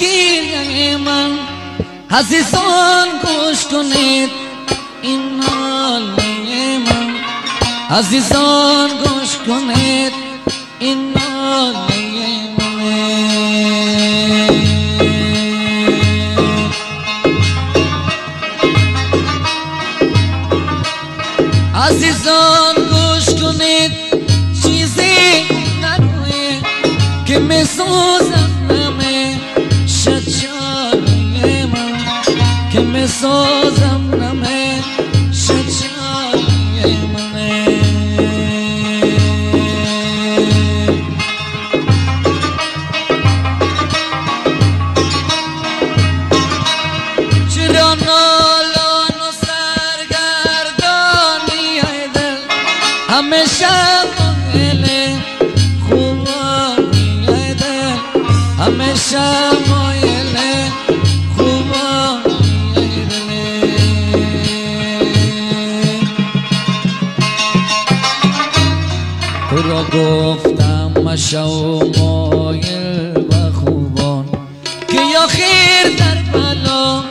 گریه من عزیزان گوش کنید این ناله من عزیزان گوش کنید این ناله عزیزان گوش کنید چیزی نگوید که میسوزم نمه شجاعی من که میسوزم نمه شجاعی منه چرا نالان و سرگردانی ای دل همیشه مایل خوبانی ای دل همیشه مایل خوبانی ای دل تو را گفتم مشو مایل و خوبان که یا خیر در بلا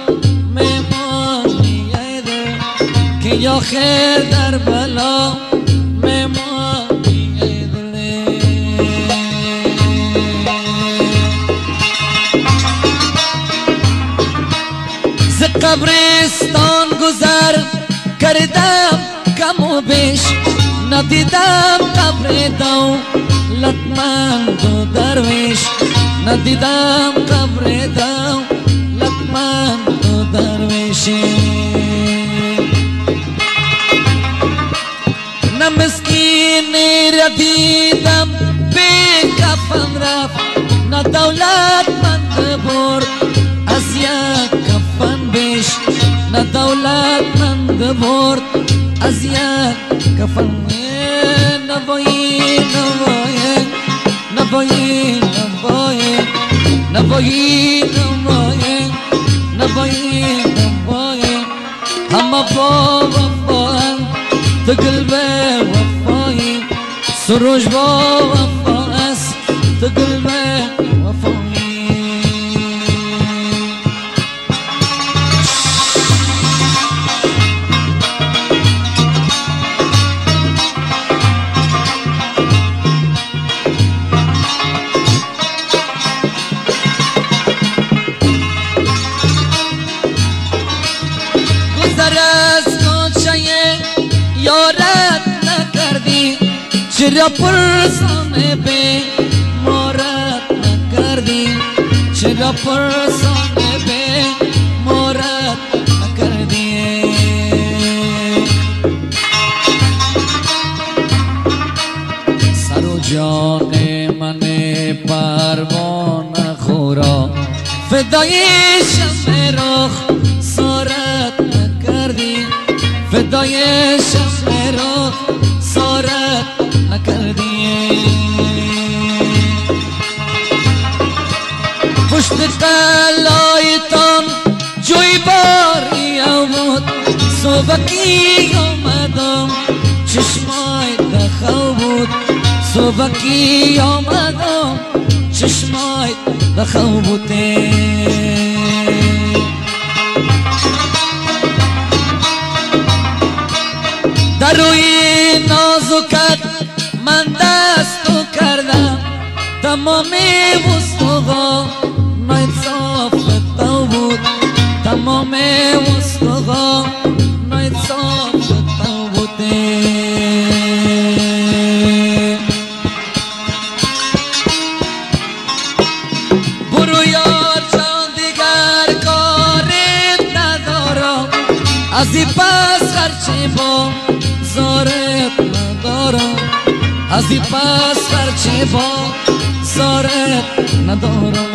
میمانی ای دل که یا خیر در بلا میمانی ای دل ز قبرستان گذر کردم کم و بیش ندیدم قبر دولتمند و درویش ندیدم قبر دولتمند و درویشی نه مسکینی را دیدم بی کفن رفت نه دولتمند برد از یک کفن بیش نه دولتمند برد از یک کفن نوایی نوایی نوایی نوایی نوایی نوایی نوایی نوایی همه با وفاان تو قلب وفایی سروش با وفا است تو قلب وفایی یارت نکردی چرا پرسانه به مارت نکردی چرا پرسانه به مارت نکردی سر و جان من پروانه خورا فدای شمع رخ سارت نکردی فدای شمع رخ سارت نکردی پشت قلایتان جوی باری آمد صبحی آمدم چشمای دخو بود صبحی آمدم چشمای دخو بوده در روی نازکت من دستو کردم تمام وسطها نایصاف تو بود تمام وسطها نایصاف تو بوده برو یار جان دیگر کارت ندارم از این پس خرچه با زارت ندارم از این پس خرچه با زارت ندارم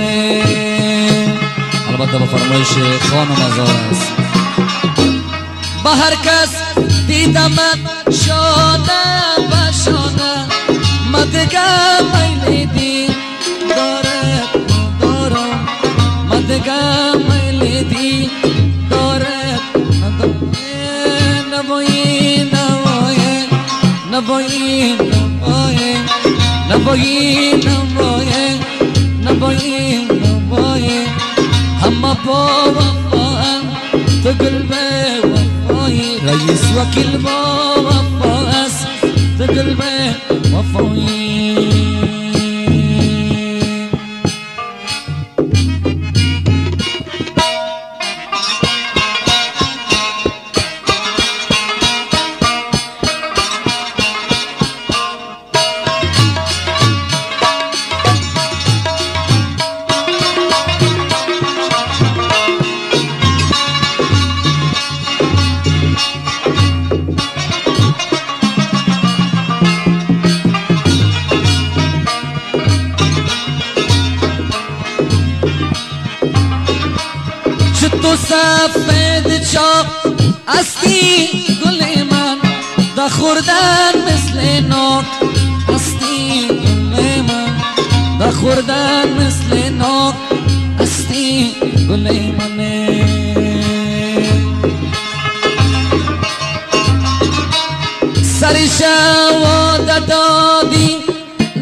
البته با فرمایش خانم ازار است با هر کس دیدمت شانه و شانه ما دیگه میلیدی دارت ندارم ما دیگه میلیدی دارت ندارم نبایی نبایی نبایی نبایی نبایی نبایی نبایی نبایی با وفا تو گل به وفایی رئیس وکیل با وفا است تو گل به وفایی تو سفید چاق استی گل من دا خوردن مثل ناک استی گل من دا خوردن مثل ناک استی گل من سری شو دادی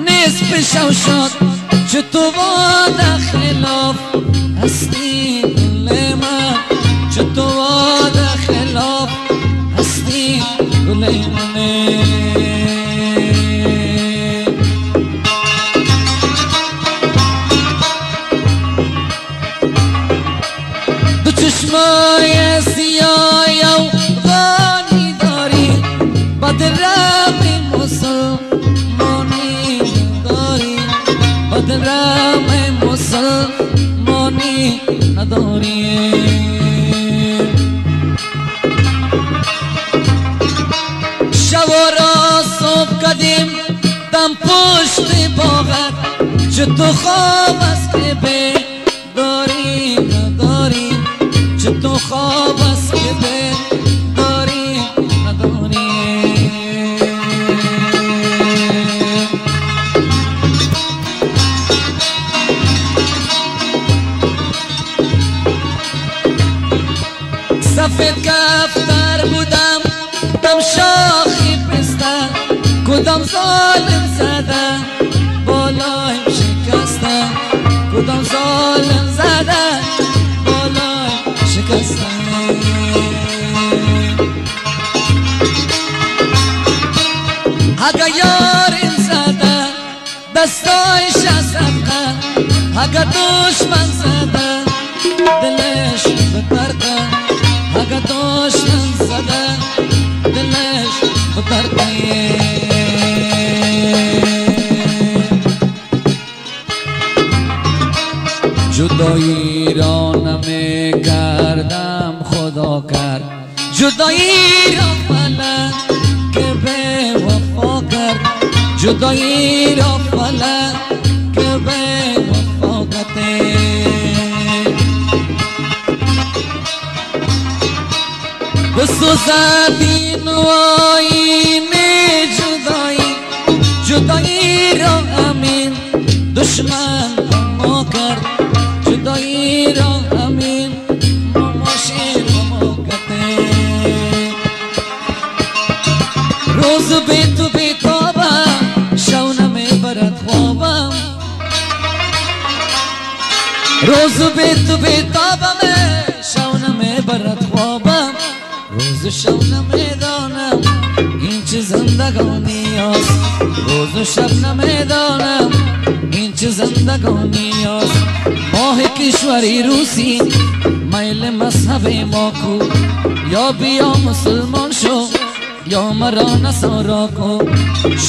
نصف شو شد چه تو وعده خلاف استی گل من چه تو وعده خلاف استی گل من دو چشمای سیاه و غانی داری بدرم مسلمانی داری بدرم مسلمانی نداری شب را صبح کدیم دم پشت باغت چه تو خواب است که داری نداری چه تو خواب است که داری نداری سفید کفتر بودم دم شاخی پستن کدام ظالم زدن بالای شکستن کدام ظالم زدن بالای شکستن اگه یارین زدن دستای شسفقن اگه دشمن زدن دلش بتردن اگه دشمن زدن دلش بتردن جدایی را نمیکردم خدا کرد جدایی را فلک که به وفا کرد جدایی را فلک که به وفا کرد بسوزد این آیین جدایی جدایی را امین دشمن ما کرد جدایی را امین ماشین ما کرد روز بی تو بیتابم شو نمیبرد خوابم روز بی تو بیتابم شو نمیبرد خوابم روز شب نمیدانم این چه زندگانی است روز شب نمیدانم این چه زندگانی است ماه کشوری روسی میل مذهب ما کو یا بیا مسلمان شو یا مرا نصارا کو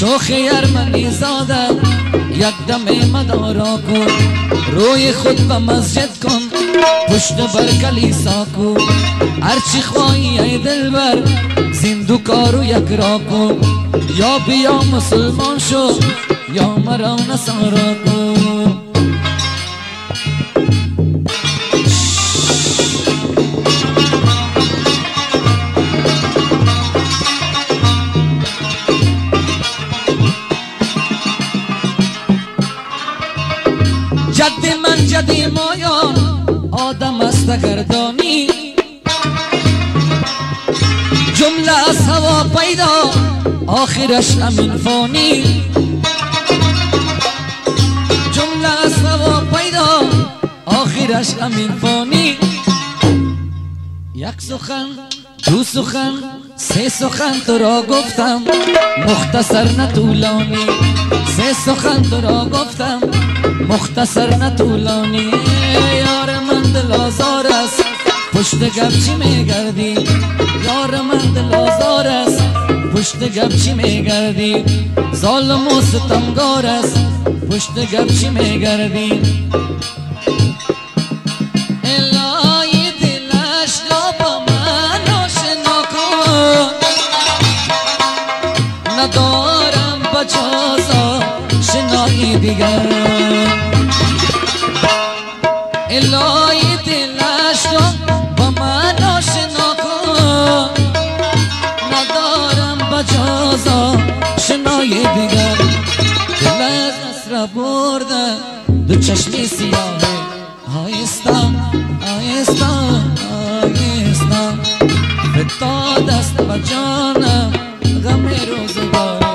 شوخ ارمنی زاده یک دم مدارا کو روی خود به مسجد کن پشت بر کلیسا کو هرچی خواهی ای دلبر زندو کارو یک را کو یا بیا مسلمان شو یا مرا نصارا کو جد من جدی مایان آدم است گردانی جمله از هوا پیدا آخرش امین فانی جمله از هوا پیدا آخرش امین فانی یک سخن دو سخن سه سخن تو را گفتم مختصر نه طولانی سه سخن تو را گفتم مختصر نه طولانی یار من دل آزار است پشت گپ چی میگردی یار من دل آزار است پشت گپ چی میگردی ظالم و ستمگار است پشت گپ چی میگردی الهی دلش را با من آشنا کن ندارم بجازا شنایی دیگر الهی دلش را با من آشنا کن ندارم بجازا شنای دیگر دل از اسرا برده دو چشمی سیاهه آیستا آیستا آیستا فتا دست با جانم غم روزگاره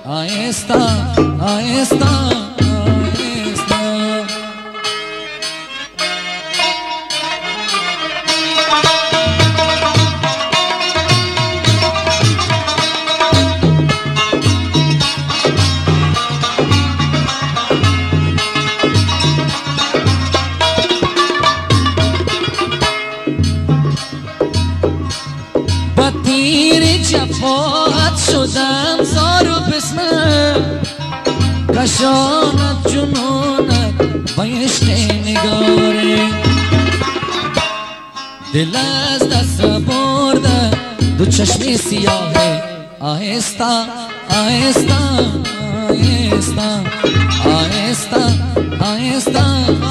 آیستا آیستا آیستا تیر جفاعت شدم زار و بسمه کشانت جنونت بایشت نگاره دل از دست برده دو چشمی سیاهه آهستا آهستا آهستا آهستا آهستا